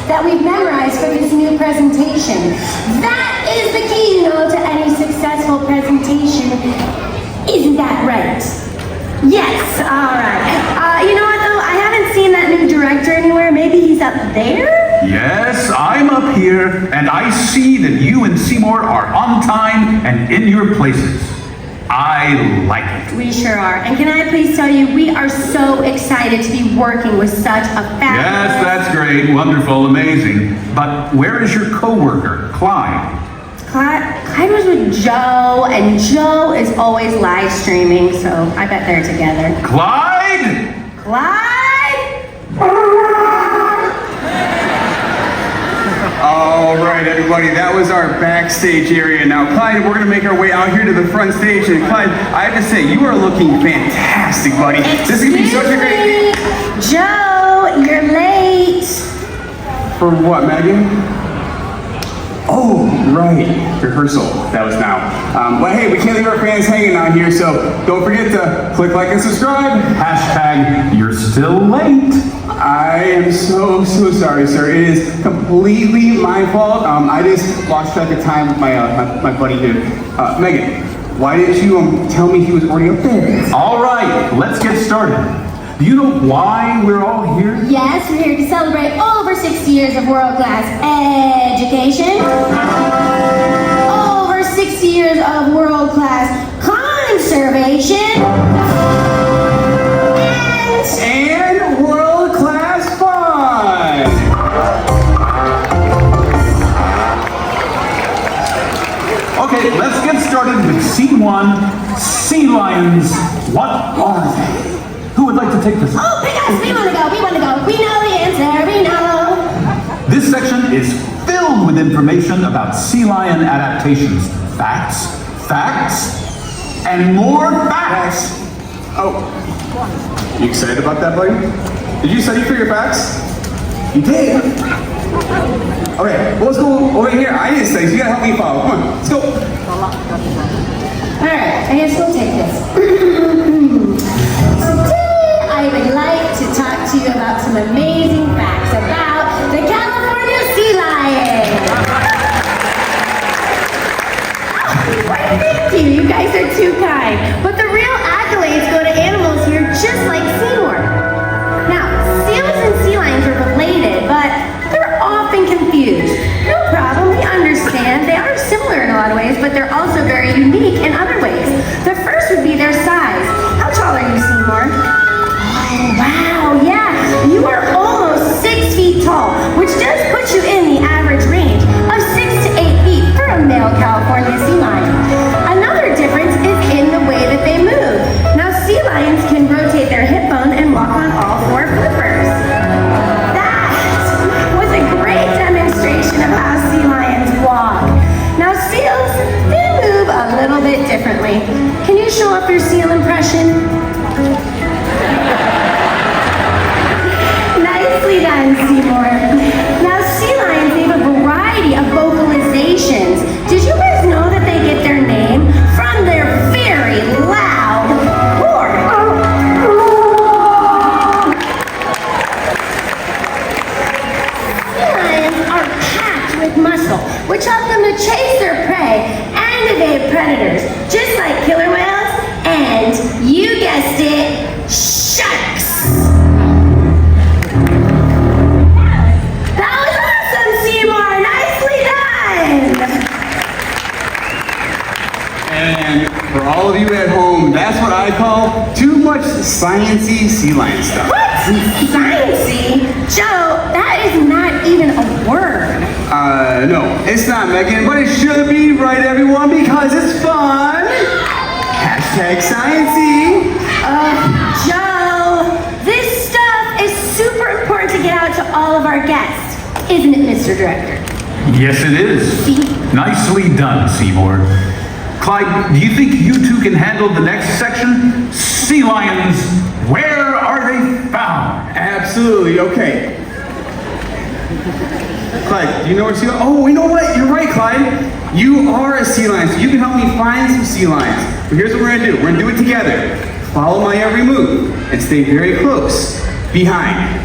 that we've memorized for this new presentation. That is the key, to any successful presentation. Isn't that right? Yes, all right. You know what, though? I haven't seen that new director anywhere. Maybe he's up there? Yes, I'm up here, and I see that you and Seymour are on time and in your places. I like it. We sure are. And can I please tell you, we are so excited to be working with such a fabulous... Yes, that's great, wonderful, amazing. But where is your co-worker, Clyde? Clyde was with Joe, and Joe is always live streaming, so I bet they're together. Clyde? All right, everybody, that was our backstage area. Now, Clyde, we're gonna make our way out here to the front stage, and Clyde, I have to say, you are looking fantastic, buddy. This is gonna be such a great... Joe, you're late. For what, Megan? Oh, right, rehearsal, that was now. But hey, we can't leave our fans hanging out here, so don't forget to click like and subscribe. Hashtag, you're still late. I am so sorry, sir. It is completely my fault. I just lost track of time with my buddy here. Megan, why didn't you tell me he was already up there? All right, let's get started. Do you know why we're all here? Yes, we're here to celebrate over 60 years of world-class education. Over 60 years of world-class conservation. And world-class fun. Okay, let's get started with scene 1, sea lions. What are they? Who would like to take this? Oh, pick us! We want to go! We know the answer! We know! This section is filled with information about sea lion adaptations. Facts, and more facts. Oh, you excited about that, buddy? Did you study for your facts? You did? Okay, well, let's go over here. I didn't study, so you gotta help me follow. Come on, let's go. Alright, I guess we'll take this. Today, I would like to talk to you about some amazing facts about the California sea lion. Thank you, you guys are too kind. But the real accolades go to animals here just like Seymour. Now, seals and sea lions are related, but they're often confused. No problem, we understand. They are similar in a lot of ways, but they're also very unique in other ways. The first would be their size. How tall are you, Seymour? Oh, wow, yeah. You are almost 6 feet tall, which does put you in the average range of 6 to 8 feet for a male California sea lion. Another difference is in the way that they move. Now, sea lions can rotate their hip bone and walk on all 4 flippers. That was a great demonstration of how sea lions walk. Now, seals, they move a little bit differently. Can you show off your seal impression? Nicely done, Seymour. Now, sea lions, they have a variety of vocalizations. Did you guys know that they get their name from their very loud roar? Sea lions are packed with muscle, which help them to chase their prey and evade predators, just like killer whales and, you guessed it, sharks. That was awesome, Seymour! Nicely done! And for all of you at home, that's what I call too much science-y sea lion stuff. What? Science-y? Joe, that is not even a word. No, it's not, Megan, but it should be, right, everyone, because it's fun. Hashtag science-y. Joe, this stuff is super important to get out to all of our guests. Isn't it, Mr. Director? Yes, it is. See? Nicely done, Seymour. Clyde, do you think you two can handle the next section? Sea lions, where are they found? Absolutely, okay. Clyde, do you know where sea lions? Oh, you know what? You're right, Clyde. You are a sea lion, so you can help me find some sea lions. But here's what we're gonna do. We're gonna do it together. Follow my every move and stay very close behind.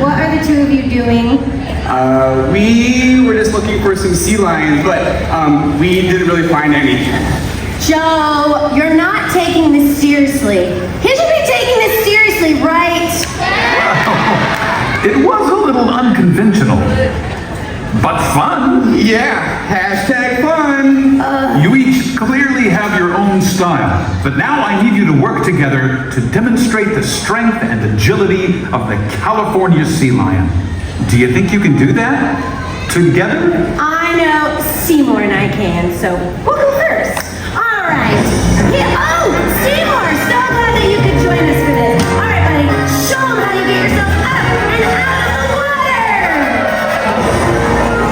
what are the two of you doing? We were just looking for some sea lions, but we didn't really find any. Joe, you're not taking this seriously. He should be taking this seriously, right? It was a little unconventional, but fun. Yeah, hashtag fun. You each clearly have your own style, but now I need you to work together to demonstrate the strength and agility of the California sea lion. Do you think you can do that? Together? I know Seymour and I can, so we'll go first. All right. Yeah, oh, Seymour, so glad that you could join us for this. All right, buddy, show them how you get yourself up and out of the water.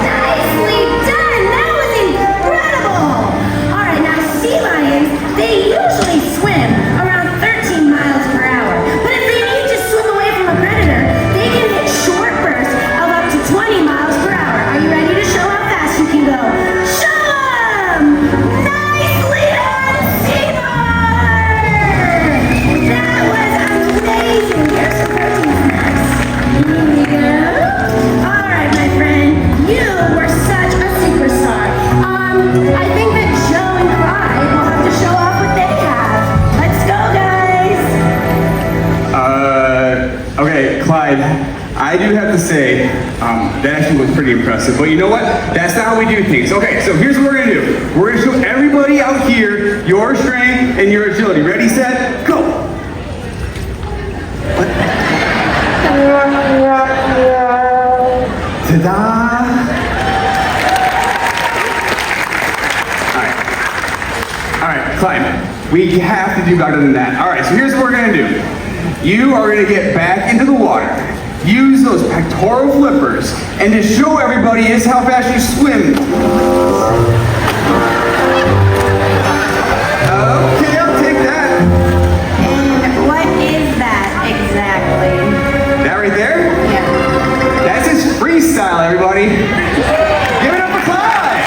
Nicely done. That was incredible. All right, now sea lions, they usually swim around 13 miles per hour. But if they need to swim away from a predator, they can hit short bursts of up to 20 miles per hour. Are you ready to show how fast you can go? Show them! Nicely done, Seymour! That was amazing. Here's some protein snacks. Here we go. All right, my friend. You were such a superstar. I think that Joe and Clyde will have to show off what they have. Let's go, guys. Okay, Clyde, I do have to say, that actually was pretty impressive. But you know what? That's not how we do things. Okay, so here's what we're gonna do. We're gonna show everybody out here your strength and your agility. Ready, set, go! Ta-da! Alright, Clyde, we have to do better than that. Alright, so here's what we're gonna do. You are gonna get back into the water, use those pectoral flippers, and to show everybody is how fast you swim. Okay, I'll take that. And what is that exactly? That right there? Yeah. That's his freestyle, everybody. Give it up for Clyde!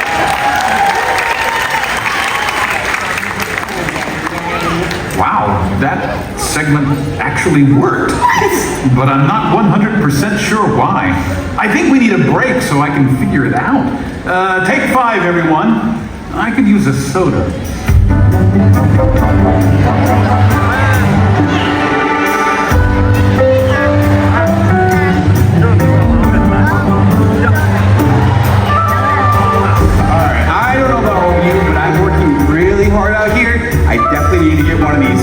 Wow, that segment actually worked. But I'm not 100% sure why. I think we need a break so I can figure it out. Take 5, everyone. I could use a soda. Alright, I don't know about all of you, but I'm working really hard out here. I definitely need to get one of these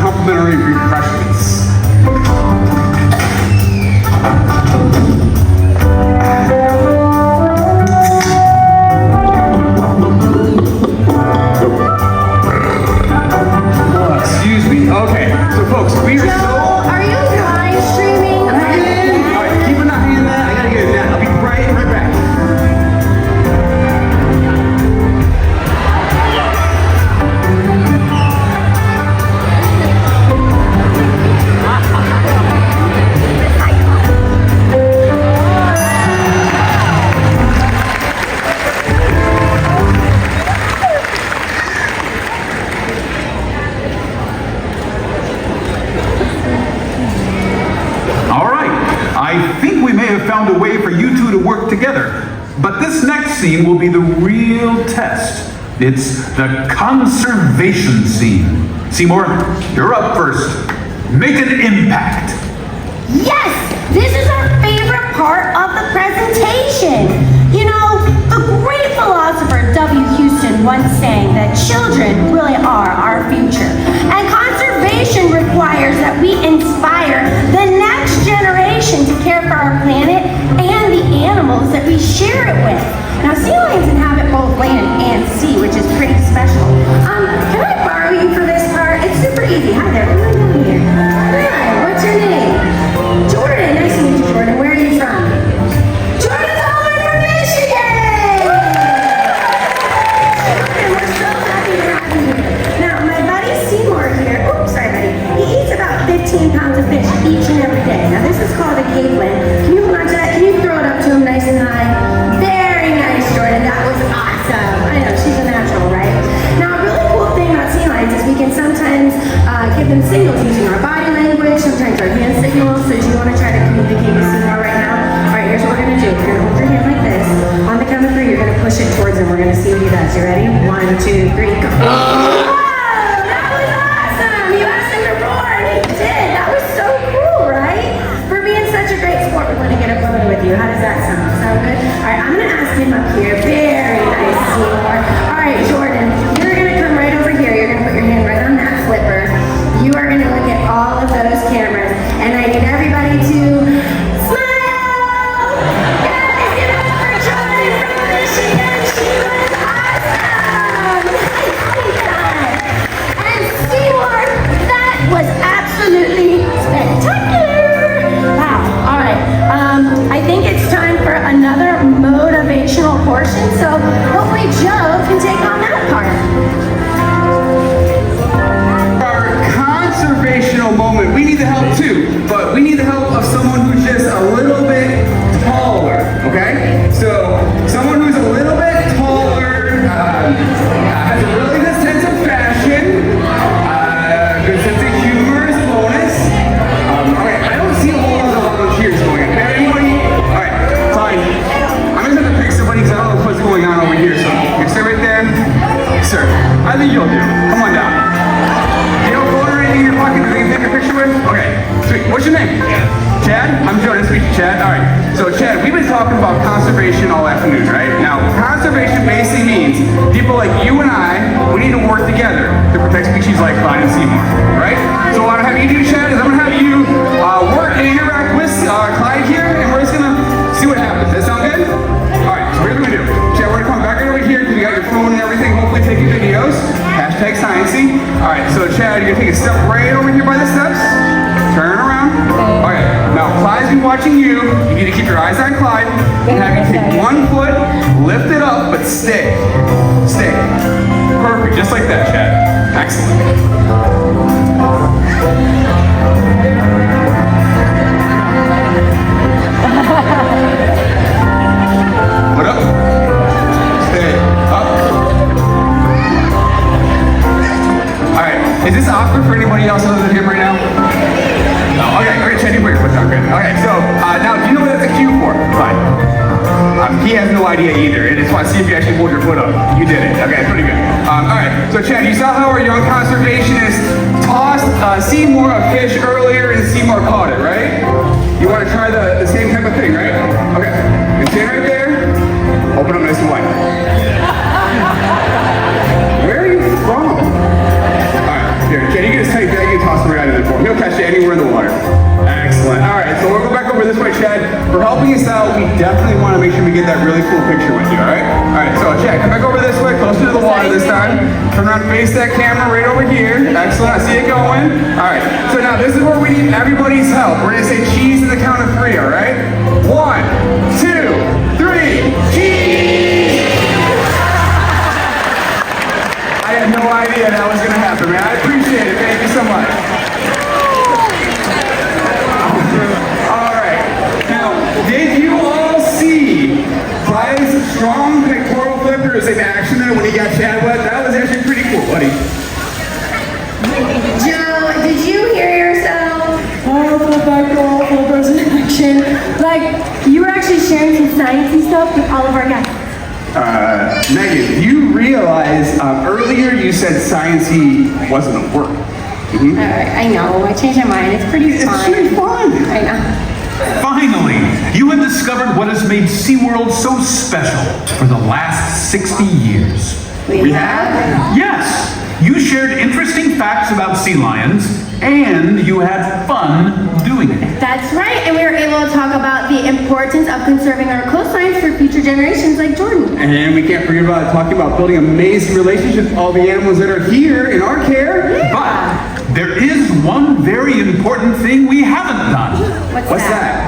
complimentary refreshments. Oh, excuse me. Okay, so folks, we are Joe, so... are you live streaming? Alright, keep an eye on that. I gotta get it down. I'll be right back. All right, I think we may have found a way for you two to work together. But this next scene will be the real test. It's the conservation scene. Seymour, you're up first. Make an impact. Yes! This is our favorite part of the presentation. You know, the great philosopher W. Houston once sang that children really are our future. And conservation requires that we inspire the next generation to care for our planet and the animals that we share it with. Now, sea lions inhabit both land and sea, which is pretty special. Can I borrow you for this part? It's super easy. Hi there. What am I doing here? Hi, what's your name? Jordan. Nice to meet you, Jordan. Where are you from? Jordan's all the way from Michigan! Jordan, we're so happy to have you here. Now, my buddy Seymour here, oops, sorry buddy, he eats about 15 pounds of fish each and every day. Now, this is called a capelet. Can you hold on to that? Can you throw it up to him nice and high? Very nice, Jordan. That was awesome. I know, she's a natural, right? Now, a really cool thing about sea lions is we can sometimes give them signals using our body language, sometimes our hand signals. So do you want to try to communicate with Seymour 1, 2, 3, go. Whoa, that was awesome! You asked him to roar, and he did. That was so cool, right? For being such a great sport, we're going to get a photo with you. How does that sound? Sound good? All right, I'm going to ask him up here. Very nice, Seymour. All right, Jordan, you're going to come right over here. You're going to put your hand right on that flipper. You are going to look at all of those cameras, and I need everybody to smile! Guys, give it up for Jordan from Michigan. She was awesome! And Seymour, that was absolutely spectacular! Wow, all right. I think it's time for another motivational portion, so hopefully Joe can take on that part. Conservational moment. We need the help too, but we need the help of someone who's just a little bit taller, okay? So, someone who's a little bit taller, has a really good sense of fashion, good sense of humor is a bonus. Okay, I don't see a whole lot of volunteers going on. Anybody? Alright, fine. I'm just gonna pick somebody because I don't know what's going on over here, so you stay right there. Sir, I think you'll do. Come on down. You have a phone or anything in your pocket that you can take a picture with? Okay, sweet. What's your name? Chad? I'm Joe. Nice to meet you, Chad. Alright, so Chad, we've been talking about conservation all afternoon, right? Now, conservation basically means people like you and I, we need to work together to protect species like Clyde and Seymour, right? So what I'm gonna have you do, Chad, is I'm gonna have you work and interact with Clyde here, and we're just gonna see what happens. Does that sound good? Alright, so here's what we're gonna do. Chad, we're gonna come back over here because you got your phone and everything, hopefully taking videos. Hashtag sciencey. Alright, so Chad, you're gonna take a step right over here by the steps. Turn around. Alright, now Clyde's been watching you. You need to keep your eyes on Clyde and have you take one foot, lift it up, but stay. Stay. Perfect, just like that, Chad. Excellent. What up? Stay. Up. Alright, is this awkward for anybody else other than him right now? No, okay, Chad, you put your foot down, good. Okay, so, now, do you know what that's a cue for? Fine. He has no idea either, and just want to see if you actually pulled your foot up. You did it. Okay, pretty good. Alright, so Chad, you saw how our young conservationist tossed Seymour a fish earlier, and Seymour caught it, right? You want to try the same type of thing, right? Okay, you stand right there. Open up nice and wide. Where are you from? Alright, here, Chad, you can just take that, you can toss him right out of the boat. He'll catch it anywhere in the water. Excellent. Alright, so we'll go back over this way, Chad. For helping us out, we definitely want to make sure we get that really cool picture with you, alright? Alright, so Chad, come back over this way, closer to the water this time. Turn around and face that camera right over here. Excellent, I see it going. Alright, so now this is where we need everybody's help. We're going to say cheese in the count of 3, alright? 1, 2, 3, cheese! I had no idea that was going to happen, man. I appreciate it. Thank you so much. Alright, now, did you all see Clyde's strong pectoral flippers in action there when he got Chad wet? That was actually pretty cool, buddy. Joe, did you hear yourself? Powerful pectoral flippers in action. Like, you were actually sharing some sciencey stuff with all of our guys. Megan, you realize earlier you said sciencey wasn't a word. Mm-hmm. I know, I changed my mind. It's pretty fun. It's pretty fun. I know. Finally, you have discovered what has made SeaWorld so special for the last 60 years. We have? Yes! You shared interesting facts about sea lions, and you had fun doing it. That's right, and we were able to talk about the importance of conserving our coastlines for future generations like Jordan. And we can't forget about talking about building amazing relationships with all the animals that are here in our care. Yeah. But there is one very important thing we haven't done. What's that?